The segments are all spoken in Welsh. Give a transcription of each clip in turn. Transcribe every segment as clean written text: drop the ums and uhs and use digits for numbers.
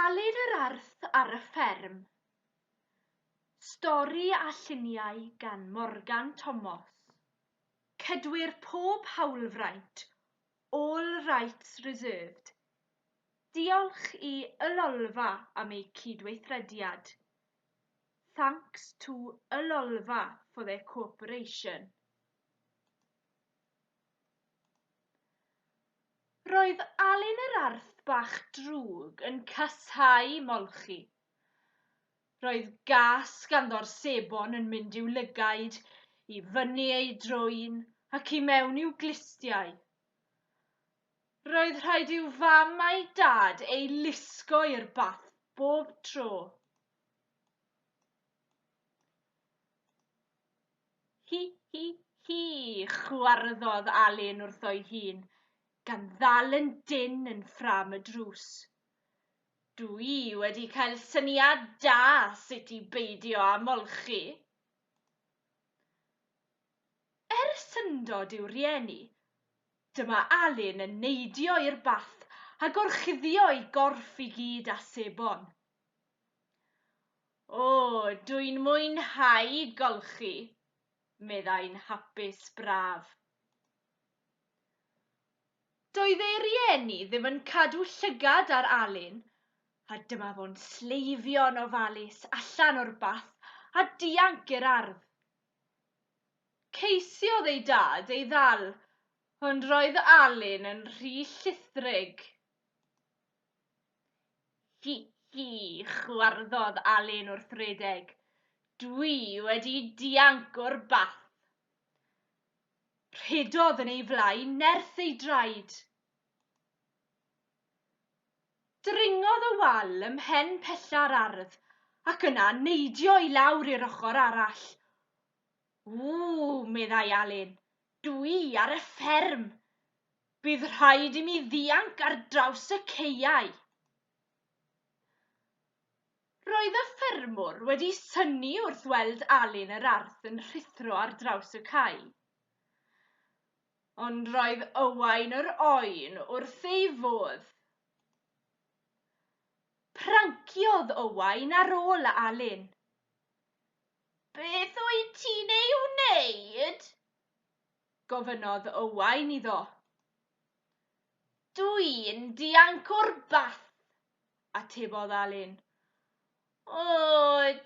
Alun yr Arth ar y Fferm. Stori a lluniau gan Morgan Thomas. Cedwir pob hawlfraint, all rights reserved. Diolch i Ylolfa am ei cydweithrediad. Thanks to Ylolfa for their cooperation. Roedd Alun yr Arth bach drwg yn cashau molchi. Roedd gas ganddo'r sebon yn mynd i'w lygaid, i fyny ei drwyn ac i mewn i'w glistiau. Roedd rhaid i'w fam a'i dad ei lusgo i'r bath bob tro. Hi, hi, hi, chwarddodd Alun wrtho'i hun, gan ddal yn dyn yn ffram y drws. Dwi wedi cael syniad da sut i beidio â molchi. Syndod i'w rieni, dyma Alun yn neidio i'r bath a gorchuddio ei gorff i gyd â sebon. O, dwi'n mwynhau golchi, meddai'n hapus braf. Doedd ei rieni ddim yn cadw llygad ar Alun, a dyma fo'n sleifio'n ofalus allan o'r bath a dianc i'r ardd. Ceisiodd ei dad ei ddal, ond roedd Alun yn rhy llithrig. Hi, hi, chwarddodd Alun wrth redeg. Dwi wedi dianc o'r bath. Rhedodd yn ei flaen nerth ei draed. Dringodd y wal ymhen pella'r ardd, ac yna neidio i lawr i'r ochr arall. Meddai Alun, dwi ar y fferm. Bydd rhaid i mi ddianc ar draws y caeau. Roedd y ffermwr wedi synnu wrth weld Alun yr Arth yn rhuthro ar draws y cae. Ond roedd Owain yr Oen wrth ei fodd. Pranciodd Owain ar ôl Alun. Beth wyt ti'n ei wneud? Gofynnodd Owain iddo. Dwi'n dianc o'r bath, atebodd Alun. O,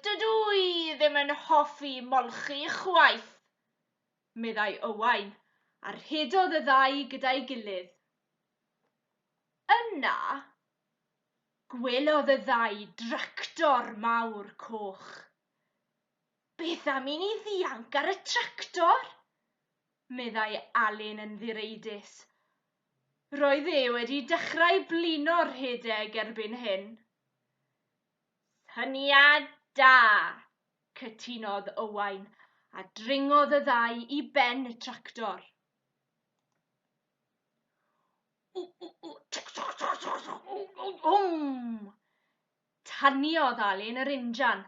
dydw i ddim yn hoffi molchi chwaith, meddai Owain, a rhedodd y ddau gyda'i gilydd. Yna, gwelodd y ddau dractor mawr coch. Beth am i ni ddianc ar y tractor? Meddai Alun yn ddireidus. Roedd e wedi dechrau blino rhedeg erbyn hyn. Syniad da, cytunodd Owain, a dringodd y ddau i ben y tractor. Taniodd Alun yr injan,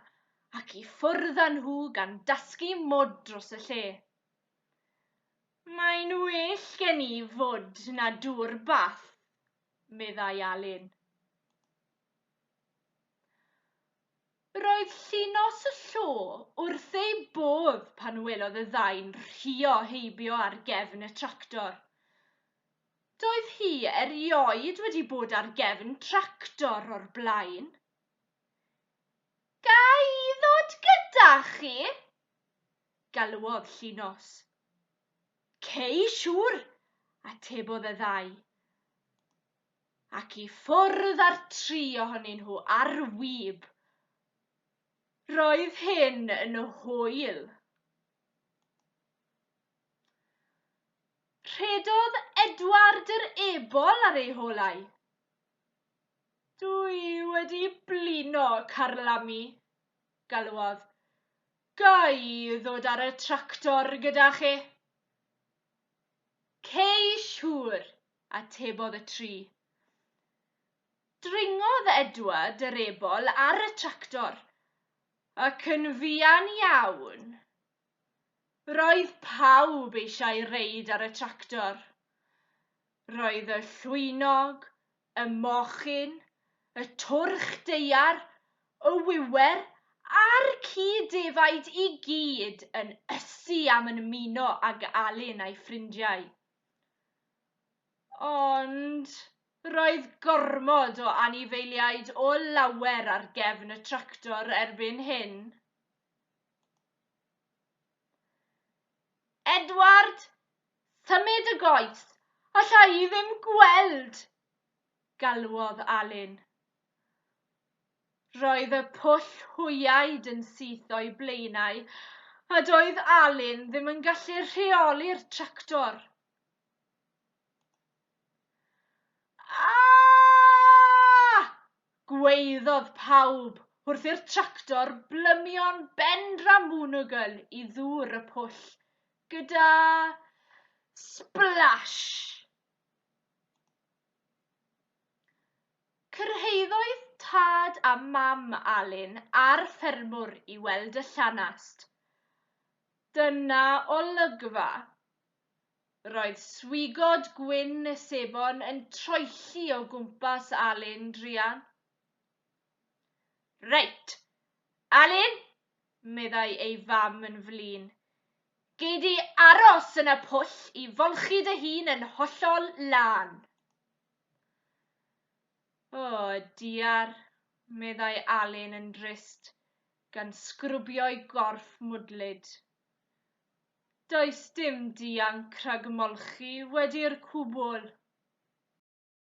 ac i ffwrdd â nhw gan dasgu mwd dros y lle. Mae'n well gen i fwd na dŵr bath, meddai Alun. Roedd llunos y llo wrth ei bodd pan welodd y ddau'n rhuo heibio ar gefn y tractor. Doedd hi erioed wedi bod ar gefn tractor o'r blaen. Ga i ddod gyda chi? Galwodd llunos. Cei siŵr, atebodd y ddau. Ac i ffwrdd ar tri ohonyn nhw ar wyb. Roedd hyn yn hwyl. Rhedodd Edward yr Ebol ar ei holau. Dwi wedi blino carlamu, galwodd. Ga i ddod ar y tractor gyda chi? Cei siŵr, atebodd y tri. Dringodd Edward yr Ebol ar y tractor, ac yn fuan iawn. Roedd pawb eisiau reid ar y tractor. Roedd y llwynog, y mochyn, y twrch deiar, y wiwer, a'r cyd-defaid i gyd yn ysu am yn ymuno ag Alun a'i ffrindiau. Ond roedd gormod o anifeiliaid o lawer ar gefn y tractor erbyn hyn. Edward, symud y goes, allai i ddim gweld, galwodd Alun. Roedd y pwll hwyaid yn syth o'i blaenau, a doedd Alun ddim yn gallu rheoli'r tractor. Aaaa! Gwaeddodd pawb wrth i'r tractor blymio'n bendramunugl i ddŵr y pwll, gyda splash. Cyrhaeddodd tad a mam Alun a'r ffermwr i weld y llanast. Dyna olygfa. Roedd swigod gwyn y sebon yn troelli o gwmpas Alun druan. Reit, Alun, meddai ei fam yn flin. Gei di aros yn y pwll i folchi dy hun yn hollol lân. O, diar, meddai Alun yn drist, gan sgrwbio'i gorff mwdlyd. Does dim dianc rhag molchi wedi'r cwbl.